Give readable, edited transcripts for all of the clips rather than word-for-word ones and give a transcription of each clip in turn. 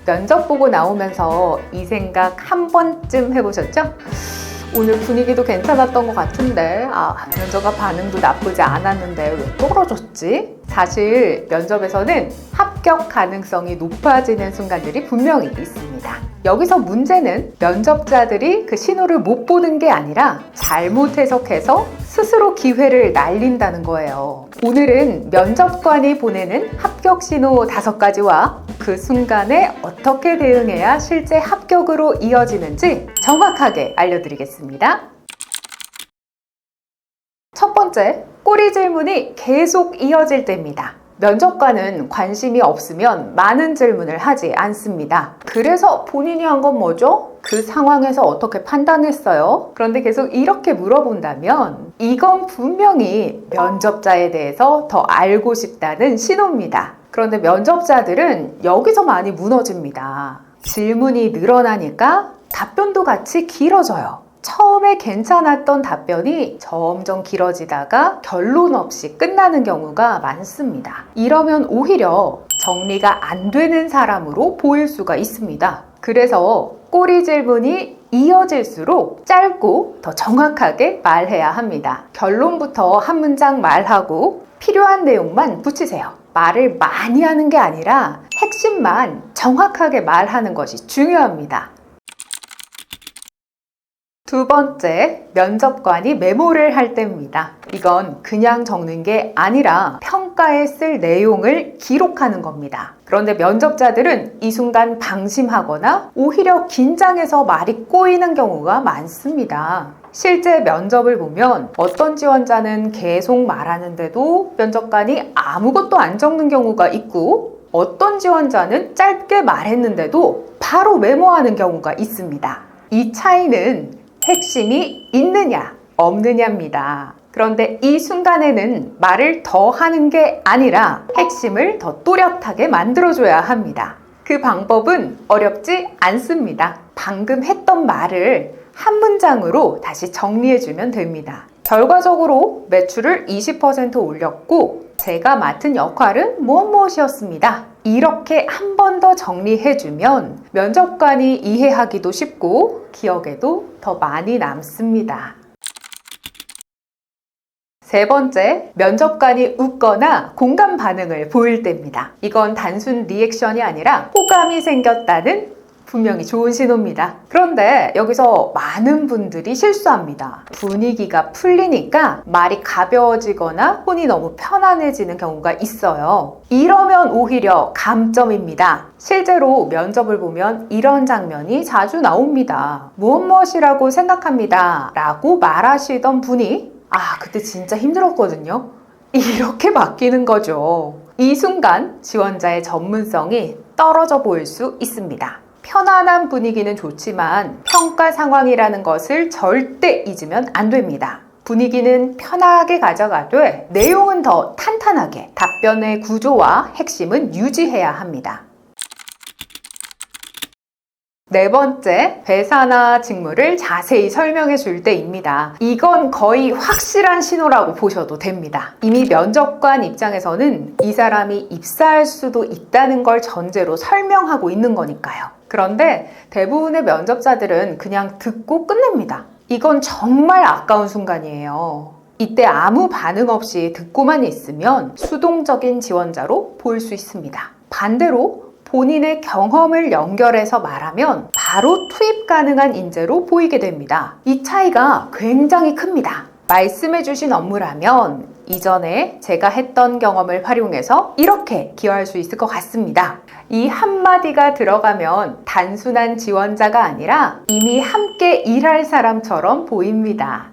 면접 보고 나오면서 이 생각 한 번쯤 해보셨죠? 오늘 분위기도 괜찮았던 것 같은데 면접관 반응도 나쁘지 않았는데 왜 떨어졌지? 사실 면접에서는 합격 가능성이 높아지는 순간들이 분명히 있습니다. 여기서 문제는 면접자들이 그 신호를 못 보는 게 아니라 잘못 해석해서 스스로 기회를 날린다는 거예요. 오늘은 면접관이 보내는 합격 신호 5가지와 그 순간에 어떻게 대응해야 실제 합격으로 이어지는지 정확하게 알려드리겠습니다. 첫 번째, 꼬리 질문이 계속 이어질 때입니다. 면접관은 관심이 없으면 많은 질문을 하지 않습니다. 그래서 본인이 한 건 뭐죠? 그 상황에서 어떻게 판단했어요? 그런데 계속 이렇게 물어본다면 이건 분명히 면접자에 대해서 더 알고 싶다는 신호입니다. 그런데 면접자들은 여기서 많이 무너집니다. 질문이 늘어나니까 답변도 같이 길어져요. 처음에 괜찮았던 답변이 점점 길어지다가 결론 없이 끝나는 경우가 많습니다. 이러면 오히려 정리가 안 되는 사람으로 보일 수가 있습니다. 그래서 꼬리 질문이 이어질수록 짧고 더 정확하게 말해야 합니다. 결론부터 한 문장 말하고 필요한 내용만 붙이세요. 말을 많이 하는 게 아니라 핵심만 정확하게 말하는 것이 중요합니다. 두 번째, 면접관이 메모를 할 때입니다. 이건 그냥 적는 게 아니라 평가에 쓸 내용을 기록하는 겁니다. 그런데 면접자들은 이 순간 방심하거나 오히려 긴장해서 말이 꼬이는 경우가 많습니다. 실제 면접을 보면 어떤 지원자는 계속 말하는데도 면접관이 아무것도 안 적는 경우가 있고 어떤 지원자는 짧게 말했는데도 바로 메모하는 경우가 있습니다. 이 차이는 핵심이 있느냐, 없느냐입니다. 그런데 이 순간에는 말을 더 하는 게 아니라 핵심을 더 또렷하게 만들어줘야 합니다. 그 방법은 어렵지 않습니다. 방금 했던 말을 한 문장으로 다시 정리해주면 됩니다. 결과적으로 매출을 20% 올렸고 제가 맡은 역할은 무엇이었습니다. 이렇게 한 번 더 정리해주면 면접관이 이해하기도 쉽고 기억에도 더 많이 남습니다. 세 번째, 면접관이 웃거나 공감 반응을 보일 때입니다. 이건 단순 리액션이 아니라 호감이 생겼다는 분명히 좋은 신호입니다. 그런데 여기서 많은 분들이 실수합니다. 분위기가 풀리니까 말이 가벼워지거나 톤이 너무 편안해지는 경우가 있어요. 이러면 오히려 감점입니다. 실제로 면접을 보면 이런 장면이 자주 나옵니다. 무엇이라고 생각합니다 라고 말하시던 분이 그때 진짜 힘들었거든요. 이렇게 바뀌는 거죠. 이 순간 지원자의 전문성이 떨어져 보일 수 있습니다. 편안한 분위기는 좋지만 평가 상황이라는 것을 절대 잊으면 안 됩니다. 분위기는 편하게 가져가되 내용은 더 탄탄하게 답변의 구조와 핵심은 유지해야 합니다. 네 번째, 회사나 직무를 자세히 설명해 줄 때입니다. 이건 거의 확실한 신호라고 보셔도 됩니다. 이미 면접관 입장에서는 이 사람이 입사할 수도 있다는 걸 전제로 설명하고 있는 거니까요. 그런데 대부분의 면접자들은 그냥 듣고 끝냅니다. 이건 정말 아까운 순간이에요. 이때 아무 반응 없이 듣고만 있으면 수동적인 지원자로 보일 수 있습니다. 반대로 본인의 경험을 연결해서 말하면 바로 투입 가능한 인재로 보이게 됩니다. 이 차이가 굉장히 큽니다. 말씀해주신 업무라면 이전에 제가 했던 경험을 활용해서 이렇게 기여할 수 있을 것 같습니다. 이 한마디가 들어가면 단순한 지원자가 아니라 이미 함께 일할 사람처럼 보입니다.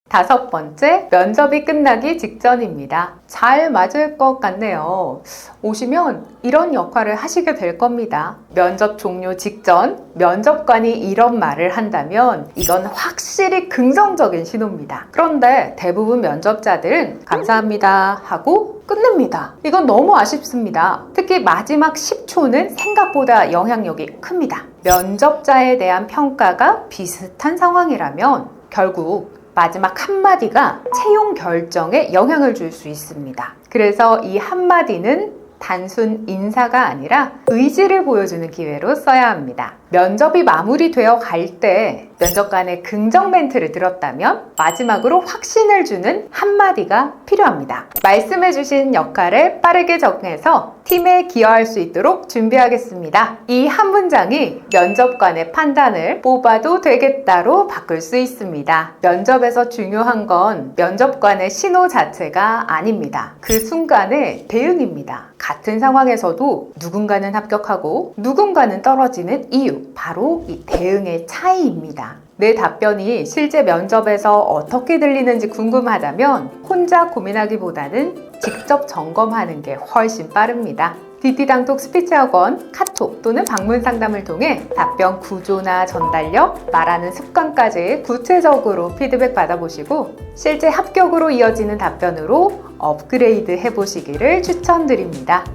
다섯 번째, 면접이 끝나기 직전입니다. 잘 맞을 것 같네요. 오시면 이런 역할을 하시게 될 겁니다. 면접 종료 직전 면접관이 이런 말을 한다면 이건 확실히 긍정적인 신호입니다. 그런데 대부분 면접자들은 감사합니다 하고 끝냅니다. 이건 너무 아쉽습니다. 특히 마지막 10초는 생각보다 영향력이 큽니다. 면접자에 대한 평가가 비슷한 상황이라면 결국 마지막 한마디가 채용 결정에 영향을 줄 수 있습니다. 그래서 이 한마디는 단순 인사가 아니라 의지를 보여주는 기회로 써야 합니다. 면접이 마무리되어 갈 때 면접관의 긍정 멘트를 들었다면 마지막으로 확신을 주는 한마디가 필요합니다. 말씀해주신 역할을 빠르게 적응해서 팀에 기여할 수 있도록 준비하겠습니다. 이 한 문장이 면접관의 판단을 뽑아도 되겠다로 바꿀 수 있습니다. 면접에서 중요한 건 면접관의 신호 자체가 아닙니다. 그 순간의 대응입니다. 같은 상황에서도 누군가는 합격하고 누군가는 떨어지는 이유, 바로 이 대응의 차이입니다. 내 답변이 실제 면접에서 어떻게 들리는지 궁금하다면 혼자 고민하기보다는 직접 점검하는 게 훨씬 빠릅니다. DT당톡 스피치학원, 카톡 또는 방문 상담을 통해 답변 구조나 전달력, 말하는 습관까지 구체적으로 피드백 받아보시고 실제 합격으로 이어지는 답변으로 업그레이드 해보시기를 추천드립니다.